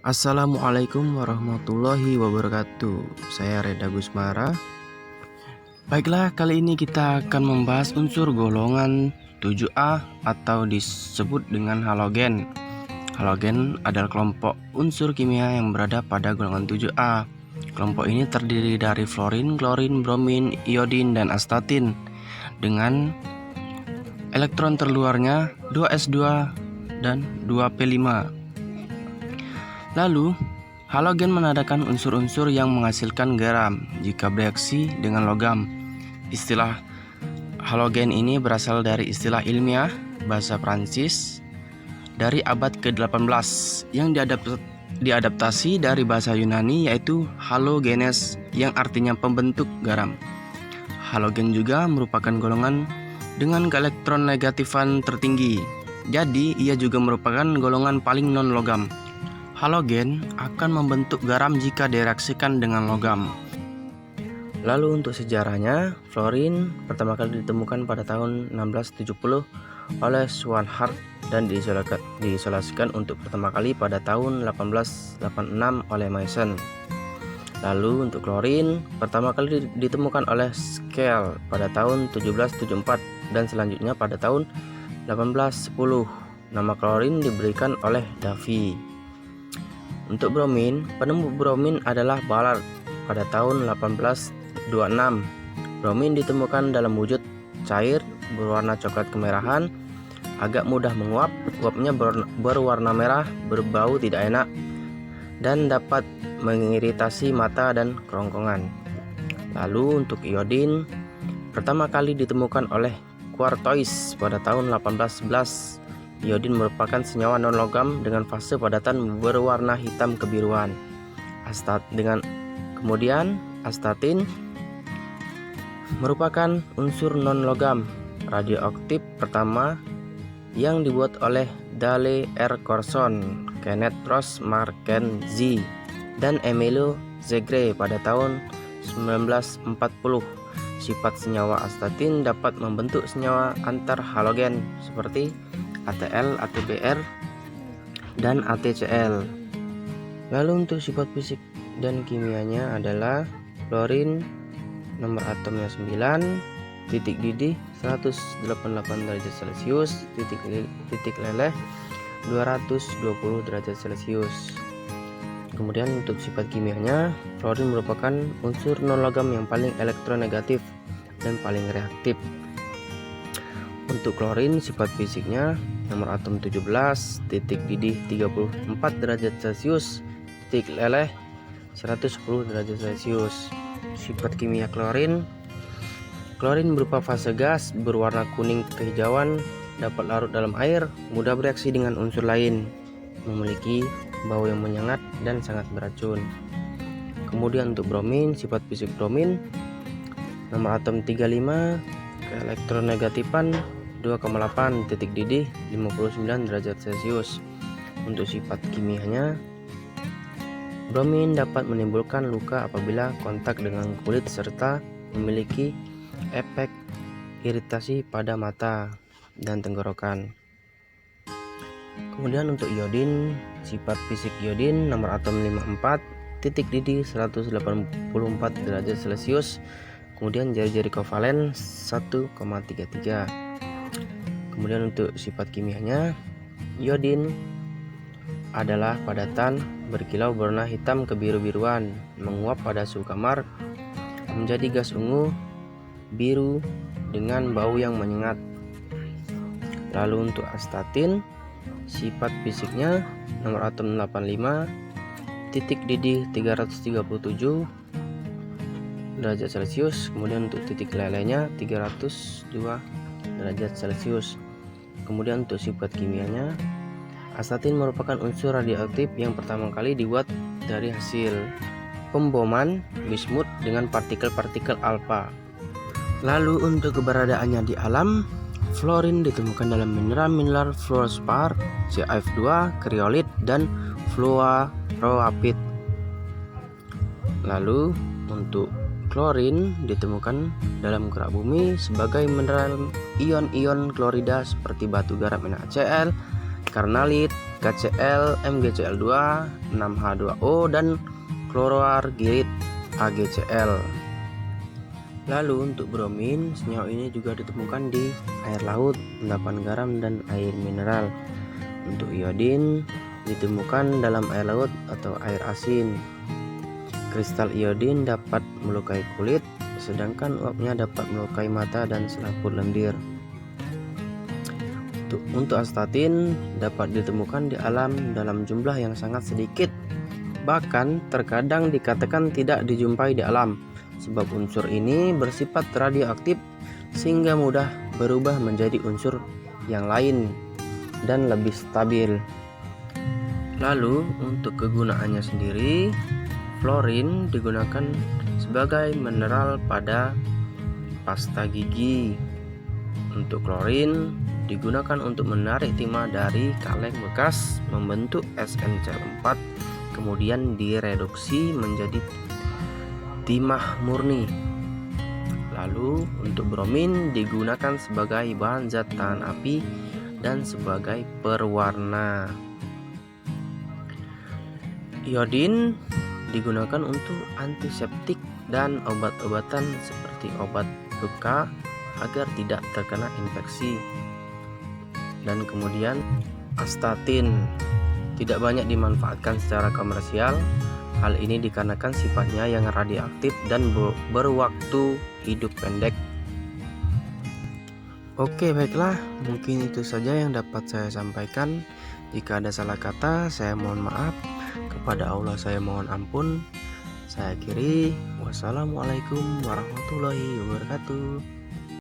Assalamualaikum warahmatullahi wabarakatuh. Saya Reda Gusmara. Baiklah, kali ini kita akan membahas unsur golongan 7A atau disebut dengan halogen. Halogen adalah kelompok unsur kimia yang berada pada golongan 7A. Kelompok ini terdiri dari fluorin, klorin, bromin, iodin, dan astatin dengan elektron terluarnya 2s2 dan 2p5. Lalu, halogen menandakan unsur-unsur yang menghasilkan garam jika bereaksi dengan logam. Istilah halogen ini berasal dari istilah ilmiah bahasa Prancis dari abad ke-18 yang diadaptasi dari bahasa Yunani yaitu halogenes yang artinya pembentuk garam. Halogen juga merupakan golongan dengan keelektron negatifan tertinggi. Jadi, ia juga merupakan golongan paling non-logam. Halogen akan membentuk garam jika direaksikan dengan logam. Lalu untuk sejarahnya, fluorin pertama kali ditemukan pada tahun 1670 oleh Schwanhard dan diisolasikan untuk pertama kali pada tahun 1886 oleh Mason. Lalu untuk klorin pertama kali ditemukan oleh Skell pada tahun 1774 dan selanjutnya pada tahun 1810. Nama klorin diberikan oleh Davy. Untuk bromin, penemu bromin adalah Ballard pada tahun 1826. Bromin ditemukan dalam wujud cair berwarna coklat kemerahan, agak mudah menguap, uapnya berwarna merah, berbau tidak enak, dan dapat mengiritasi mata dan kerongkongan. Lalu untuk iodin, pertama kali ditemukan oleh Quartois pada tahun 1811. Iodin merupakan senyawa non-logam dengan fase padatan berwarna hitam kebiruan. Kemudian astatin merupakan unsur non-logam radioaktif pertama yang dibuat oleh Dale R. Corson, Kenneth Ross Mackenzie, dan Emilio Zegre pada tahun 1940. Sifat senyawa astatin dapat membentuk senyawa antar halogen seperti ATL, ATBr, dan ATCl. Lalu untuk sifat fisik dan kimianya adalah fluorin nomor atomnya 9, titik didih 188 derajat Celcius, titik leleh 220 derajat Celcius. Kemudian untuk sifat kimianya, fluorin merupakan unsur non-logam yang paling elektronegatif dan paling reaktif. Untuk klorin sifat fisiknya nomor atom 17, titik didih 34 derajat Celcius, titik leleh 110 derajat Celcius. Sifat kimia klorin berupa fase gas berwarna kuning kehijauan, dapat larut dalam air, mudah bereaksi dengan unsur lain, memiliki bau yang menyengat dan sangat beracun. Kemudian untuk bromin, sifat fisik bromin nomor atom 35, keelektronegatifan 2,8, titik didih 59 derajat Celcius. Untuk sifat kimianya, bromin dapat menimbulkan luka apabila kontak dengan kulit serta memiliki efek iritasi pada mata dan tenggorokan. Kemudian untuk iodin, sifat fisik iodin nomor atom 54, titik didih 184 derajat Celcius. Kemudian jari-jari kovalen 1,33. Kemudian untuk sifat kimianya, iodin adalah padatan berkilau berwarna hitam kebiru-biruan, menguap pada suhu kamar, menjadi gas ungu biru dengan bau yang menyengat. Lalu untuk astatin, sifat fisiknya nomor atom 85, titik didih 337 derajat Celcius. Kemudian untuk titik lelehnya 302 derajat Celcius. Kemudian untuk sifat kimianya, astatin merupakan unsur radioaktif yang pertama kali dibuat dari hasil pemboman bismut dengan partikel-partikel alfa. Lalu untuk keberadaannya di alam, fluorin ditemukan dalam mineral fluorspar, CaF2, kriolit, dan fluoroapit. Lalu untuk klorin ditemukan dalam kerak bumi sebagai mineral ion-ion klorida seperti batu garam NaCl, karnalit, KCl, MgCl2, 6H2O, dan kloroargirit AgCl. Lalu untuk bromin, senyawa ini juga ditemukan di air laut, endapan garam, dan air mineral. Untuk iodin ditemukan dalam air laut atau air asin. Kristal iodin dapat melukai kulit, sedangkan uapnya dapat melukai mata dan selaput lendir. Untuk astatin dapat ditemukan di alam dalam jumlah yang sangat sedikit, bahkan terkadang dikatakan tidak dijumpai di alam, sebab unsur ini bersifat radioaktif sehingga mudah berubah menjadi unsur yang lain dan lebih stabil. Lalu untuk kegunaannya sendiri, fluorin digunakan sebagai mineral pada pasta gigi. Untuk klorin digunakan untuk menarik timah dari kaleng bekas membentuk SnCl4, kemudian direduksi menjadi timah murni. Lalu untuk bromin digunakan sebagai bahan zat tahan api dan sebagai perwarna. Iodin digunakan untuk antiseptik dan obat-obatan seperti obat luka agar tidak terkena infeksi. Dan kemudian astatin tidak banyak dimanfaatkan secara komersial. Hal ini dikarenakan sifatnya yang radioaktif dan berwaktu hidup pendek. Oke, baiklah, mungkin itu saja yang dapat saya sampaikan. Jika ada salah kata, saya mohon maaf. Kepada Allah saya mohon ampun. Saya akhiri. Wassalamualaikum warahmatullahi wabarakatuh.